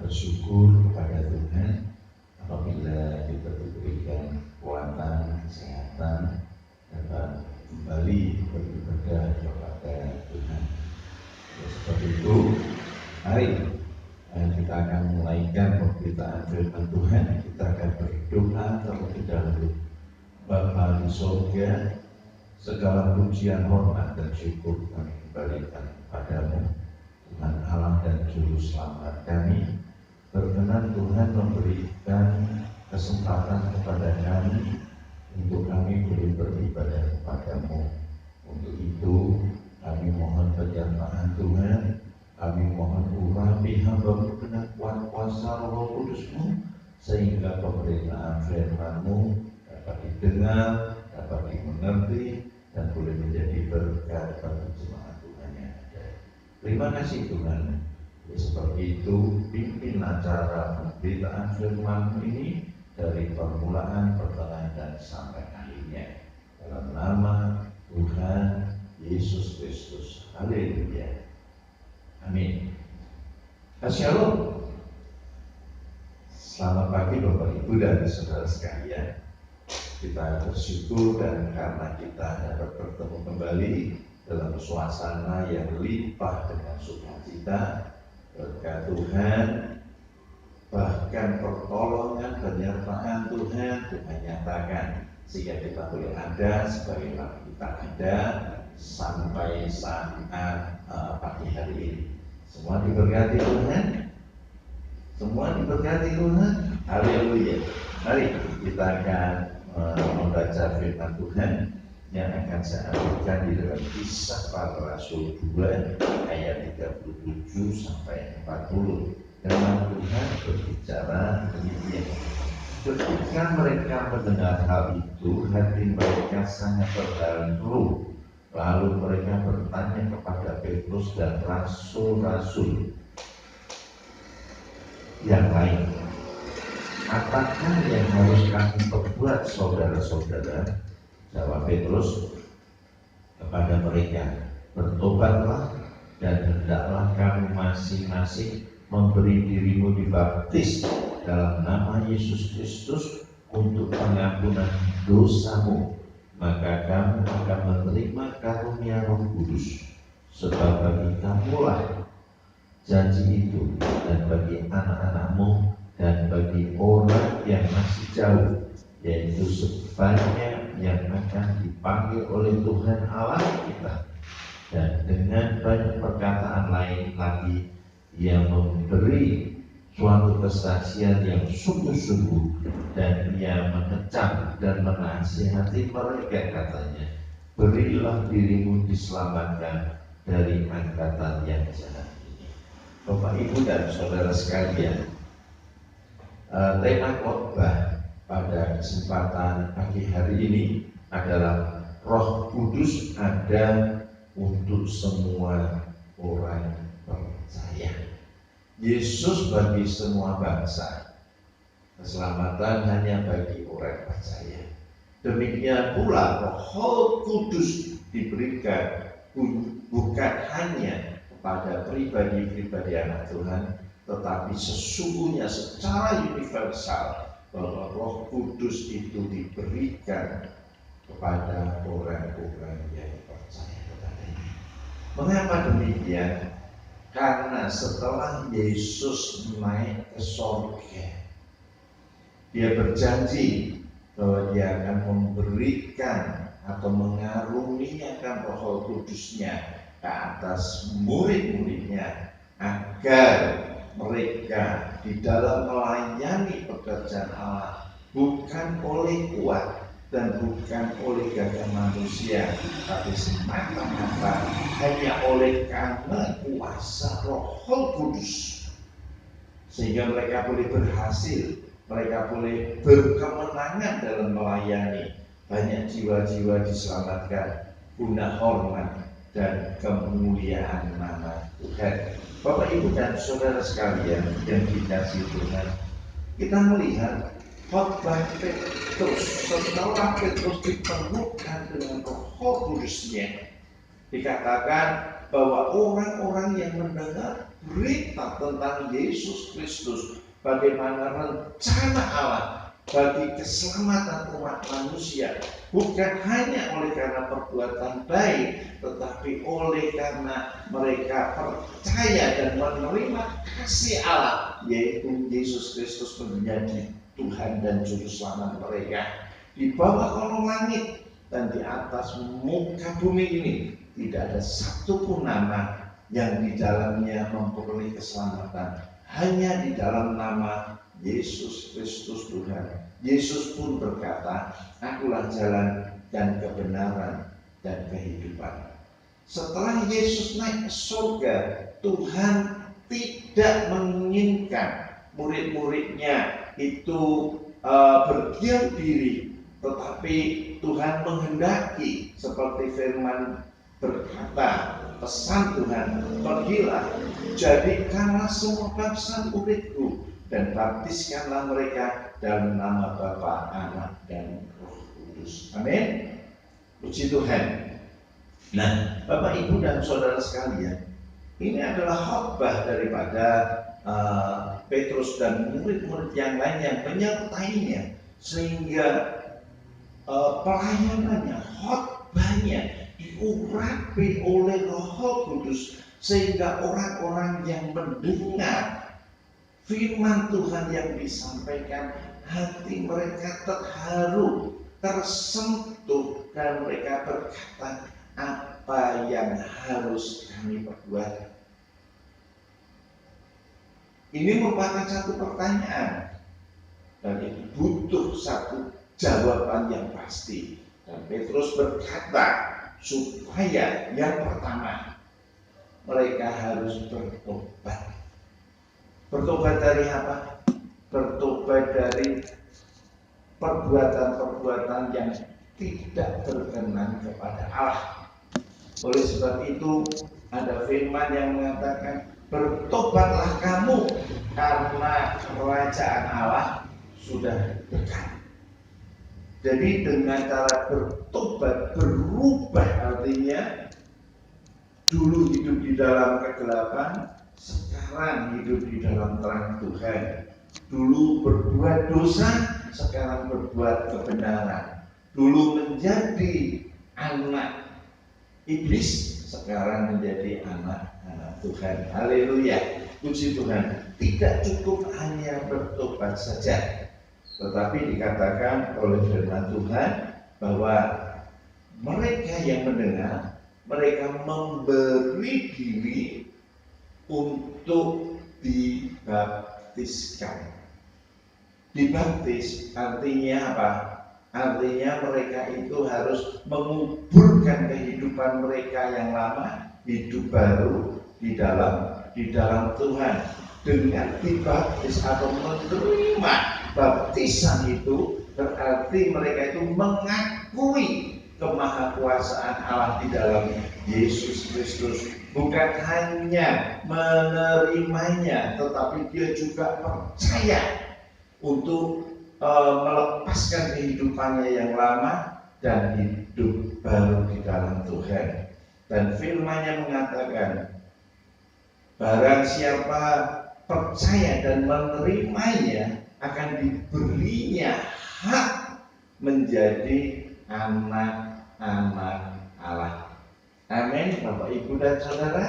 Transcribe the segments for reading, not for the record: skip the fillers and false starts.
bersyukur kepada Tuhan apabila kita diberikan kekuatan, kesehatan, dapat kembali beribadah kepada Tuhan. Seperti itu, mari kita akan mulaikan pemberitaan firman Tuhan. Kita akan berdoa terlebih dahulu. Bapa di surga, segala pujian, hormat dan syukur kami kembalikan kepadamu, Tuhan Allah dan Juru Selamat kami. Berkenan Tuhan memberikan kesempatan kepada kami untuk kami boleh beribadah kepadamu. Untuk itu kami mohon penyertaan Tuhan, kami mohon urapi hamba-Mu dengan kuasa Roh Kudus-Mu, sehingga pemberitaan firman-Mu dapat didengar, dapat dimengerti, dan boleh menjadi berkat bagi jemaat Tuhan yang ada. Terima kasih Tuhan. Seperti itu, pimpin acara pemberitaan firman ini dari permulaan, pertengahan, dan sampai akhirnya. Dalam nama Tuhan Yesus Kristus. Haleluya. Amin. Shalom. Selamat pagi Bapak Ibu dan saudara sekalian. Kita bersyukur dan karena kita dapat bertemu kembali dalam suasana yang limpah dengan sukacita. Berkat Tuhan, bahkan pertolongan, penyertaan Tuhan nyatakan sehingga kita boleh ada sebagaimana kita ada sampai saat pagi hari ini. Semua diberkati Tuhan, semua diberkati Tuhan. Haleluya. Mari kita akan membaca firman Tuhan yang akan saya ambilkan di dalam Kisah Para Rasul 2 ayat 37 sampai 40. Firman Tuhan berbicara demikian. Ketika mereka mendengar hal itu, hati mereka sangat terharu. Lalu mereka bertanya kepada Petrus dan rasul-rasul yang lain, apakah yang harus kami perbuat, saudara-saudara? Jawab Petrus kepada mereka, bertobatlah dan hendaklah kamu masing-masing memberi dirimu dibaptis dalam nama Yesus Kristus untuk pengampunan dosamu, maka kamu akan menerima karunia Roh Kudus. Sebab bagi kamulah janji itu, dan bagi anak-anakmu, dan bagi orang yang masih jauh, yaitu sebanyak yang akan dipanggil oleh Tuhan Allah kita. Dan dengan banyak perkataan lain lagi, Ia memberi suatu kesaksian yang sungguh-sungguh, dan Ia mengecam dan menasihati mereka, katanya, berilah dirimu diselamatkan dari angkatan yang jahat ini. Bapak, Ibu, dan saudara sekalian, tema khotbah pada kesempatan pagi hari ini adalah Roh Kudus ada untuk semua orang percaya. Yesus bagi semua bangsa, keselamatan hanya bagi orang percaya. Demikian pula Roh Kudus diberikan bukan hanya kepada pribadi-pribadi anak Tuhan, tetapi sesungguhnya secara universal bahwa Roh Kudus itu diberikan kepada orang-orang yang percaya kepadanya. Mengapa demikian? Karena setelah Yesus naik ke surga, Dia berjanji bahwa Dia akan memberikan atau mengaruniakan Roh Kudus-Nya ke atas murid-muridnya, agar mereka di dalam melayani pekerjaan Allah bukan oleh kuat dan bukan oleh gagah manusia, tapi semata-mata hanya oleh karena kuasa Roh Kudus, sehingga mereka boleh berhasil, mereka boleh berkemenangan dalam melayani. Banyak jiwa-jiwa diselamatkan guna hormat dan kemuliaan nama Tuhan. Bapak, Ibu, dan saudara sekalian yang dikasihi Tuhan, kita melihat khotbah Petrus. Setelah Petrus dipenuhkan dengan Roh Kudus-Nya, dikatakan bahwa orang-orang yang mendengar berita tentang Yesus Kristus, bagaimana rencana Allah bagi keselamatan umat manusia, bukan hanya oleh karena perbuatan baik, tetapi oleh karena mereka percaya dan menerima kasih Allah, yaitu Yesus Kristus menjadi Tuhan dan Juru Selamat mereka. Di bawah kolong langit dan di atas muka bumi ini tidak ada satupun nama yang di dalamnya memperoleh keselamatan, hanya di dalam nama Yesus Kristus Tuhan. Yesus pun berkata, "Akulah jalan dan kebenaran dan kehidupan." Setelah Yesus naik ke surga, Tuhan tidak menginginkan murid-muridnya itu berdiam diri, tetapi Tuhan menghendaki, seperti firman berkata, pesan Tuhan, "Pergilah, jadikanlah semua bangsa muridku, dan baptiskanlah mereka dalam nama Bapa, Anak, dan Roh Kudus." Amin. Puji Tuhan. Nah, Bapak, Ibu, dan saudara sekalian, ini adalah khotbah daripada Petrus dan murid-murid yang lain yang menyertainya, sehingga pelayanannya, khotbahnya diurapi oleh Roh Kudus, sehingga orang-orang yang mendengar firman Tuhan yang disampaikan, hati mereka terharu, tersentuh, dan mereka berkata, "Apa yang harus kami perbuat?" Ini merupakan satu pertanyaan, dan itu butuh satu jawaban yang pasti. Dan Petrus berkata, supaya yang pertama mereka harus bertobat. Bertobat dari apa? Bertobat dari perbuatan-perbuatan yang tidak berkenan kepada Allah. Oleh sebab itu ada firman yang mengatakan, "Bertobatlah kamu karena kerajaan Allah sudah dekat." Jadi dengan cara bertobat, berubah, artinya dulu hidup di dalam kegelapan, sekarang hidup di dalam terang Tuhan. Dulu berbuat dosa, sekarang berbuat kebenaran. Dulu menjadi anak iblis, sekarang menjadi anak-anak Tuhan. Haleluya, puji Tuhan. Tidak cukup hanya bertobat saja, tetapi dikatakan oleh firman Tuhan bahwa mereka yang mendengar, mereka memberi diri untuk dibaptiskan. Dibaptis artinya apa? Artinya mereka itu harus menguburkan kehidupan mereka yang lama, hidup baru di dalam Tuhan. Dengan dibaptis atau menerima baptisan itu berarti mereka itu mengakui kemahakuasaan Allah di dalam Yesus Kristus. Bukan hanya menerimanya, tetapi dia juga percaya untuk melepaskan kehidupannya yang lama dan hidup baru di dalam Tuhan. Dan firman-Nya mengatakan, barang siapa percaya dan menerimanya akan diberinya hak menjadi anak-anak Allah. Amin. Bapak, Ibu, dan saudara,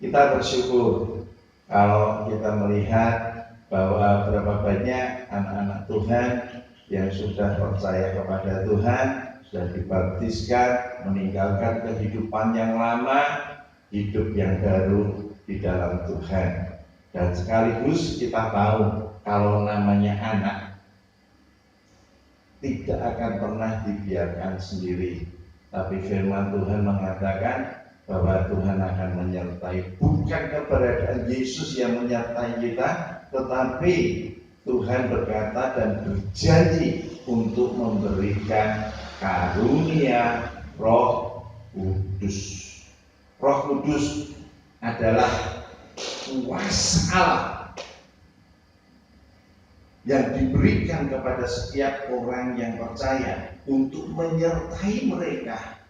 kita bersyukur kalau kita melihat bahwa berapa banyak anak-anak Tuhan yang sudah percaya kepada Tuhan, sudah dibaptiskan, meninggalkan kehidupan yang lama, hidup yang baru di dalam Tuhan. Dan sekaligus kita tahu kalau namanya anak tidak akan pernah dibiarkan sendiri, tapi firman Tuhan mengatakan bahwa Tuhan akan menyertai. Bukan keberadaan Yesus yang menyertai kita, tetapi Tuhan berkata dan berjanji untuk memberikan karunia Roh Kudus. Roh Kudus adalah kuasa Allah yang diberikan kepada setiap orang yang percaya untuk menyertai mereka.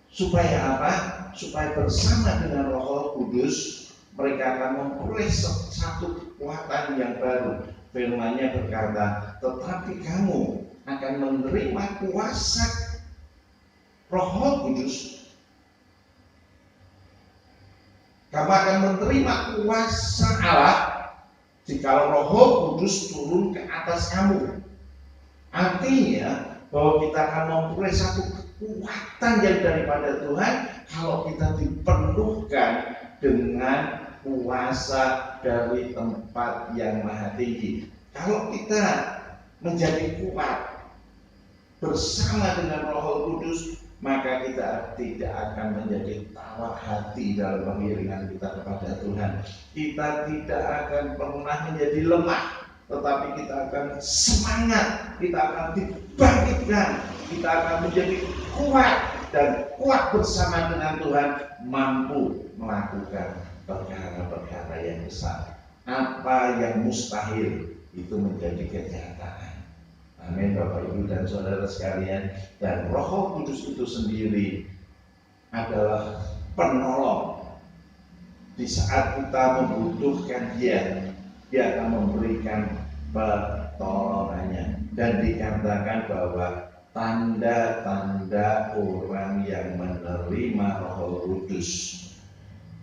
Supaya apa? Supaya bersama dengan Roh Kudus mereka akan memperoleh satu kekuatan yang baru. Firman-Nya berkata, tetapi kamu akan menerima kuasa Roh Kudus. Kamu akan menerima kuasa Allah jika Roh Kudus turun ke atas kamu. Artinya bahwa kita akan memperoleh satu kekuatan yang daripada Tuhan kalau kita dipenuhkan dengan kuasa dari tempat yang maha tinggi. Kalau kita menjadi kuat bersama dengan Roh Kudus, maka kita tidak akan menjadi tawar hati dalam pengiringan kita kepada Tuhan. Kita tidak akan pernah menjadi lemah, tetapi kita akan semangat, kita akan dibangkitkan, kita akan menjadi kuat dan kuat bersama dengan Tuhan, mampu melakukan perkara-perkara yang besar. Apa yang mustahil itu menjadi kenyataan. Amin, Bapak Ibu dan Saudara sekalian. Dan Roh Kudus itu sendiri adalah penolong. Di saat kita membutuhkan Dia akan memberikan pertolongannya. Dan dikatakan bahwa tanda-tanda orang yang menerima Roh Kudus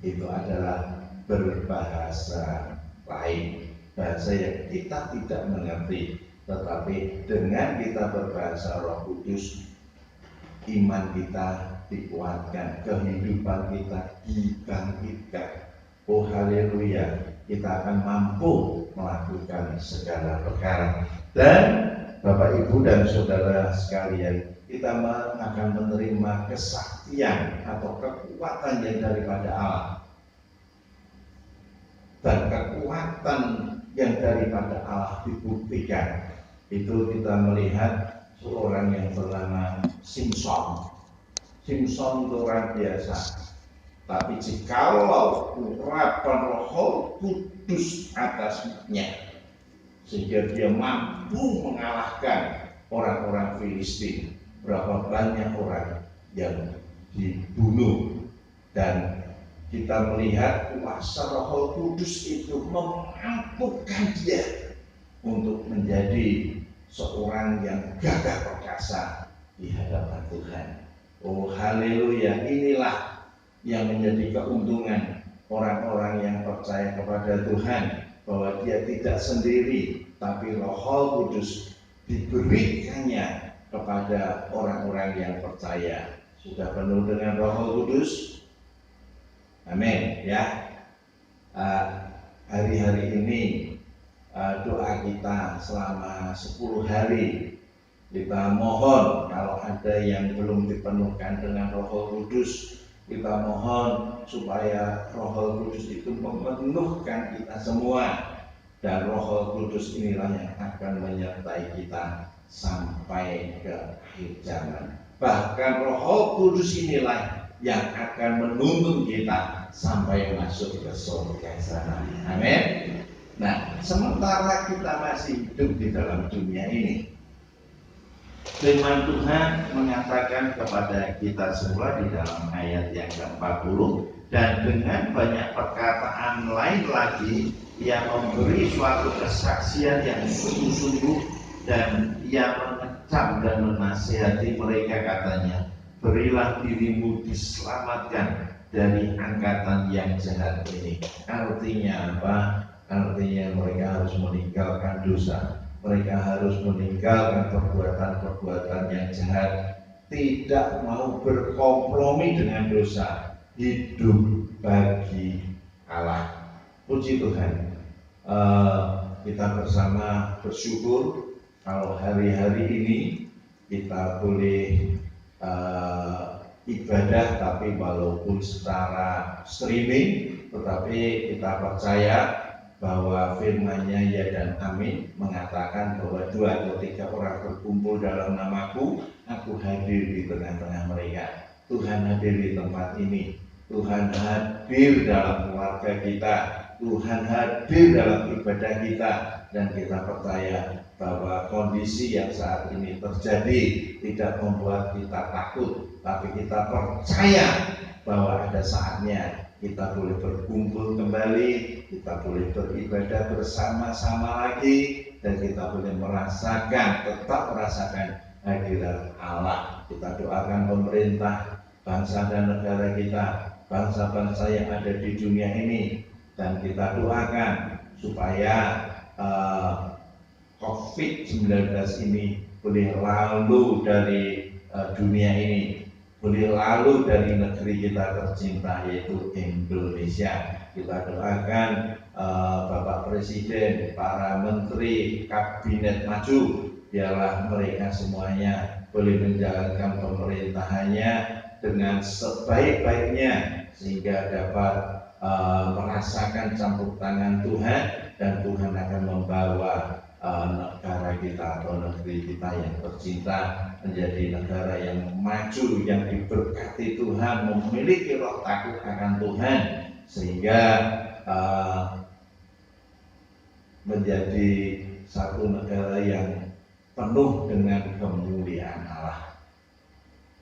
itu adalah berbahasa lain, bahasa yang kita tidak mengerti, tetapi dengan kita berbahasa Roh Kudus, iman kita dikuatkan, kehidupan kita dibangkitkan. Oh haleluya, kita akan mampu melakukan segala perkara. Dan Bapak Ibu dan Saudara sekalian, kita akan menerima kesaktian atau kekuatan yang daripada Allah. Dan kekuatan yang daripada Allah dibuktikan. Itu kita melihat seorang yang bernama Simson. Simson itu orang biasa. Tapi jikalau urapan Roh Kudus atasnya, sehingga dia mampu mengalahkan orang-orang Filistin. Berapa banyak orang yang dibunuh. Dan kita melihat kuasa Roh Kudus itu memampukan dia untuk menjadi seorang yang gagah perkasa di hadapan Tuhan. Oh haleluya, inilah yang menjadi keuntungan orang-orang yang percaya kepada Tuhan, bahwa dia tidak sendiri, tapi Roh Kudus diberikannya kepada orang-orang yang percaya. Sudah penuh dengan Roh Kudus? Amin ya. Hari-hari ini doa kita selama 10 hari, kita mohon kalau ada yang belum dipenuhkan dengan Roh Kudus, kita mohon supaya Roh Kudus itu memenuhkan kita semua. Dan Roh Kudus inilah yang akan menyertai kita sampai ke akhir zaman. Bahkan Roh Kudus inilah yang akan menuntun kita sampai masuk ke surga sana. Amin. Nah, sementara kita masih hidup di dalam dunia ini, firman Tuhan mengatakan kepada kita semua di dalam ayat yang ke-40, dan dengan banyak perkataan lain lagi ia memberi suatu kesaksian yang sungguh-sungguh, dan ia mengecam dan menasihati mereka, katanya, berilah dirimu diselamatkan dari angkatan yang jahat ini. Artinya apa? Artinya mereka harus meninggalkan dosa, mereka harus meninggalkan perbuatan-perbuatan yang jahat, tidak mau berkompromi dengan dosa, hidup bagi Allah. Puji Tuhan. Kita bersama bersyukur kalau hari-hari ini kita boleh ibadah, tapi walaupun secara streaming, tetapi kita percaya bahwa firman-Nya ya dan amin mengatakan bahwa 2 atau 3 orang berkumpul dalam namaku, aku hadir di tengah-tengah mereka. Tuhan hadir di tempat ini, Tuhan hadir dalam keluarga kita, Tuhan hadir dalam ibadah kita, dan kita percaya bahwa kondisi yang saat ini terjadi tidak membuat kita takut, tapi kita percaya bahwa ada saatnya kita boleh berkumpul kembali, kita boleh beribadah bersama-sama lagi, dan kita boleh tetap merasakan hadirat Allah. Kita doakan pemerintah, bangsa dan negara kita, bangsa-bangsa yang ada di dunia ini, dan kita doakan supaya COVID-19 ini boleh lalu dari dunia ini, boleh lalu dari negeri kita tercinta yaitu Indonesia. Kita doakan Bapak Presiden, para menteri, kabinet maju, biarlah mereka semuanya boleh menjalankan pemerintahannya dengan sebaik-baiknya, sehingga dapat merasakan campur tangan Tuhan, dan Tuhan akan membawa negara kita atau negeri kita yang tercinta menjadi negara yang maju, yang diberkati Tuhan, memiliki roh takut akan Tuhan, sehingga menjadi satu negara yang penuh dengan kemuliaan Allah.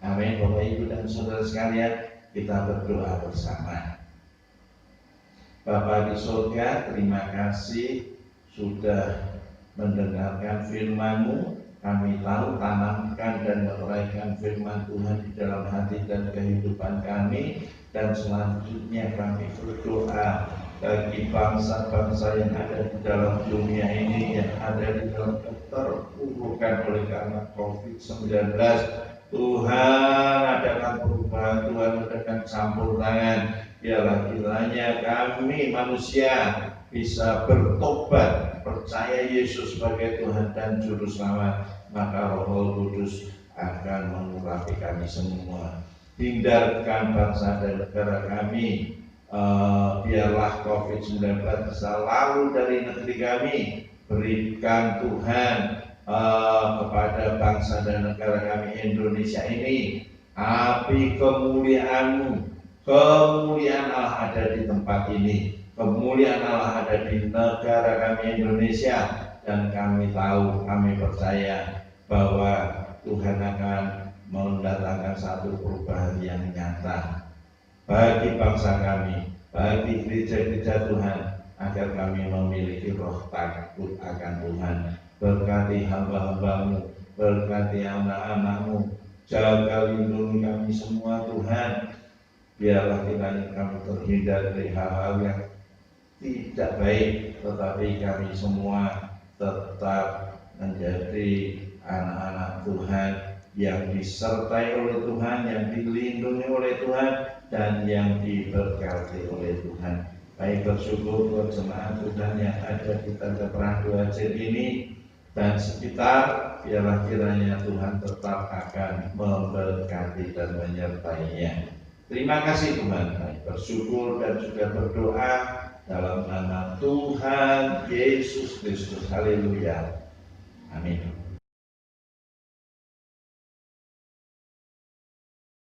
Amin. Bapak Ibu dan saudara sekalian, kita berdoa bersama. Bapa di surga, terima kasih sudah mendengarkan firman-Mu. Kami tahu, tanamkan dan meneraikan firman Tuhan di dalam hati dan kehidupan kami. Dan selanjutnya kami berdoa bagi bangsa-bangsa yang ada di dalam dunia ini, yang ada di dalam keterpurukan oleh karena COVID-19. Tuhan adakan perubahan, Tuhan adakan campur tangan. Biarlah kiranya kami manusia bisa bertobat, percaya Yesus sebagai Tuhan dan Juru Selamat, maka Roh Kudus akan mengurapi kami semua. Hindarkan bangsa dan negara kami, biarlah COVID-19 bisa lalu dari negeri kami. Berikan Tuhan kepada bangsa dan negara kami Indonesia ini api kemuliaan-Mu. Kemuliaan Allah ada di tempat ini, kemuliaan Allah ada di negara kami Indonesia, dan kami tahu, kami percaya bahwa Tuhan akan mendatangkan satu perubahan yang nyata bagi bangsa kami, bagi gereja-gereja Tuhan, agar kami memiliki roh takut akan Tuhan. Berkati hamba-hamba-Mu, berkati anak-anak-Mu, jaga lindungi kami semua Tuhan. Biarlah kiranya kami terhindar dari hal-hal yang tidak baik, tetapi kami semua tetap menjadi anak-anak Tuhan yang disertai oleh Tuhan, yang dilindungi oleh Tuhan, dan yang diberkati oleh Tuhan. Baik, bersyukur buat jemaat Tuhan yang ada di Tanda Perang 2 Jen ini dan sekitar. Biarlah kiranya Tuhan tetap akan memberkati dan menyertainya. Terima kasih Tuhan. Bersyukur dan juga berdoa dalam nama Tuhan Yesus Kristus. Haleluya. Amin.